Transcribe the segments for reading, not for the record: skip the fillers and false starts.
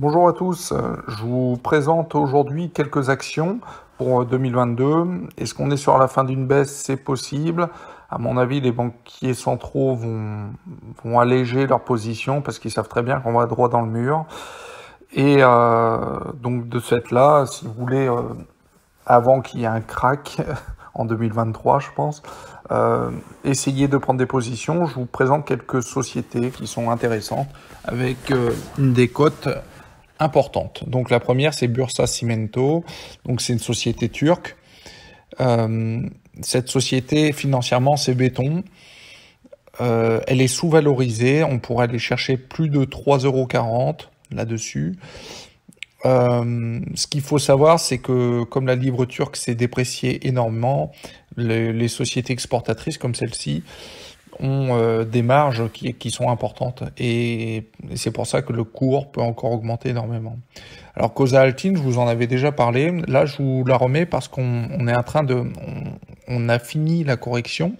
Bonjour à tous, je vous présente aujourd'hui quelques actions pour 2022. Est-ce qu'on est sur la fin d'une baisse? C'est possible. À mon avis, les banquiers centraux vont alléger leur position parce qu'ils savent très bien qu'on va droit dans le mur. Et donc de ce fait-là, si vous voulez, avant qu'il y ait un crack en 2023, je pense, essayez de prendre des positions. Je vous présente quelques sociétés qui sont intéressantes avec une décote importante. Donc la première, c'est Bursa Cimento. Donc c'est une société turque. Cette société, financièrement, c'est béton. Elle est sous-valorisée. On pourrait aller chercher plus de 3,40 € là-dessus. Ce qu'il faut savoir, c'est que comme la livre turque s'est dépréciée énormément, les sociétés exportatrices comme celle-ci ont des marges qui sont importantes. Et c'est pour ça que le cours peut encore augmenter énormément. Alors Cosa Altin, je vous en avais déjà parlé. Là, je vous la remets parce qu'on est en train de... On a fini la correction.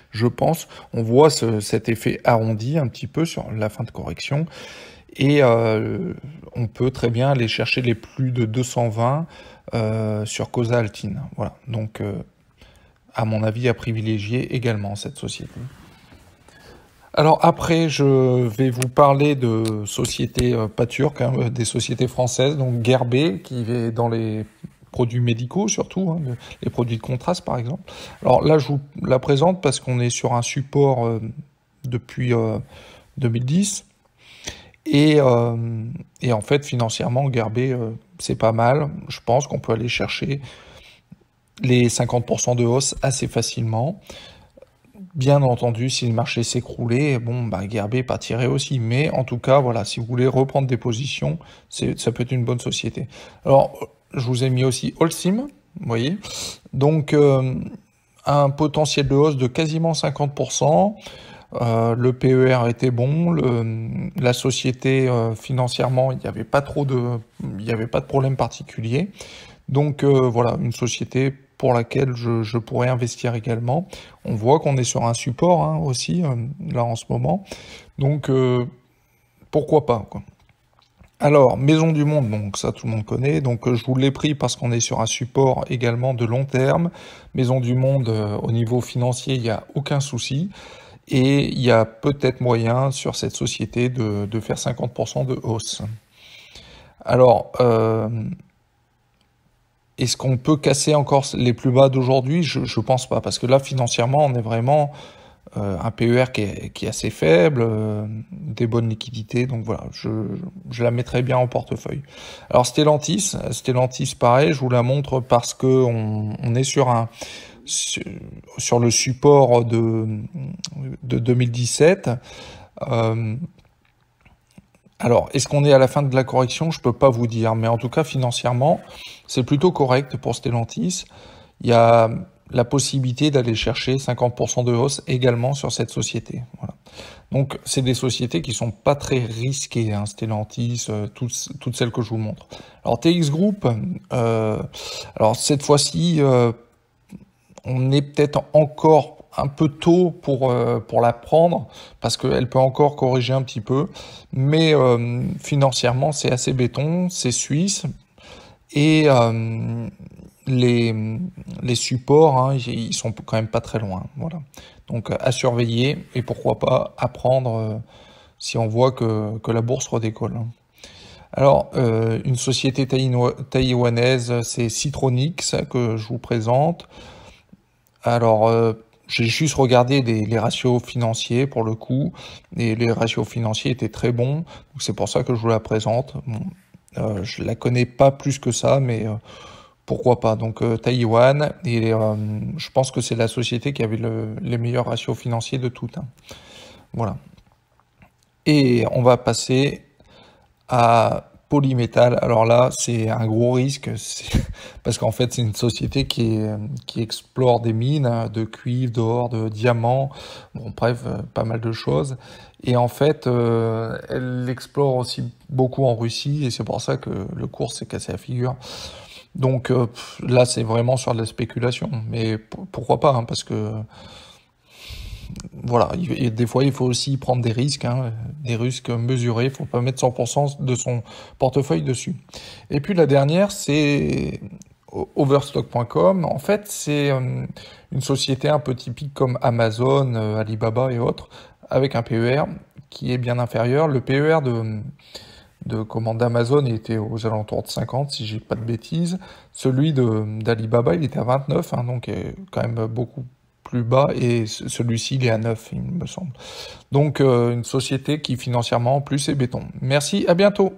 Je pense, on voit cet effet arrondi un petit peu sur la fin de correction. Et on peut très bien aller chercher les plus de 220 sur Cosa Altin. Voilà. Donc, à mon avis, à privilégier également cette société. Alors après, je vais vous parler de sociétés pas turques, hein, des sociétés françaises, donc Gerbet, qui est dans les produits médicaux surtout, hein, les produits de contraste par exemple. Alors là, je vous la présente parce qu'on est sur un support depuis 2010. Et en fait, financièrement, Gerbet, c'est pas mal. Je pense qu'on peut aller chercher les 50% de hausse assez facilement. Bien entendu, si le marché s'écroulait, bon, bah, Gerbet partirait aussi. Mais en tout cas, voilà, si vous voulez reprendre des positions, ça peut être une bonne société. Alors, je vous ai mis aussi Holcim, vous voyez. Donc, un potentiel de hausse de quasiment 50%. Le PER était bon, la société financièrement, il n'y avait pas de problème particulier. Donc voilà, une société pour laquelle je pourrais investir également. On voit qu'on est sur un support hein, aussi là en ce moment. Donc pourquoi pas quoi. Alors, Maison du Monde, donc ça tout le monde connaît, donc je vous l'ai pris parce qu'on est sur un support également de long terme. Maison du Monde, au niveau financier, il n'y a aucun souci. Et il y a peut-être moyen sur cette société de faire 50% de hausse. Alors, est-ce qu'on peut casser encore les plus bas d'aujourd'hui? Je pense pas, parce que là, financièrement, on est vraiment un PER qui est assez faible, des bonnes liquidités, donc voilà, je la mettrai bien en portefeuille. Alors Stellantis, pareil, je vous la montre parce que on est sur le support de 2017. Alors, est-ce qu'on est à la fin de la correction? Je peux pas vous dire, mais en tout cas, financièrement, c'est plutôt correct pour Stellantis. Il y a la possibilité d'aller chercher 50% de hausse également sur cette société. Voilà. Donc, c'est des sociétés qui sont pas très risquées, hein, Stellantis, toutes celles que je vous montre. Alors, TX Group, alors cette fois-ci, on est peut-être encore un peu tôt pour la prendre, parce qu'elle peut encore corriger un petit peu, mais financièrement c'est assez béton, c'est suisse, et les supports, hein, ils sont quand même pas très loin, voilà. Donc à surveiller, et pourquoi pas à prendre si on voit que la bourse redécolle. Alors, une société taïwanaise, c'est Citronix que je vous présente. Alors, j'ai juste regardé les ratios financiers pour le coup, et les ratios financiers étaient très bons, donc c'est pour ça que je vous la présente. Bon, je la connais pas plus que ça, mais pourquoi pas. Donc Taïwan, et je pense que c'est la société qui avait les meilleurs ratios financiers de toutes. Hein. Voilà. Et on va passer à Polymétal. Alors là, c'est un gros risque, parce qu'en fait, c'est une société qui explore des mines de cuivre, d'or, de diamants, bon, bref, pas mal de choses. Et en fait, elle explore aussi beaucoup en Russie, et c'est pour ça que le cours s'est cassé la figure. Donc là, c'est vraiment sur de la spéculation, mais pourquoi pas, hein, parce que voilà, et des fois il faut aussi prendre des risques, hein, des risques mesurés, il faut pas mettre 100% de son portefeuille dessus. Et puis la dernière, c'est Overstock.com. En fait, c'est une société un peu typique comme Amazon, Alibaba et autres, avec un PER qui est bien inférieur. Le PER d'Amazon était aux alentours de 50, si j'ai pas de bêtises. Celui d'Alibaba, il était à 29, hein, donc quand même beaucoup plus bas, et celui-ci, il est à 9, il me semble. Donc, une société qui financièrement, en plus, est béton. Merci, à bientôt.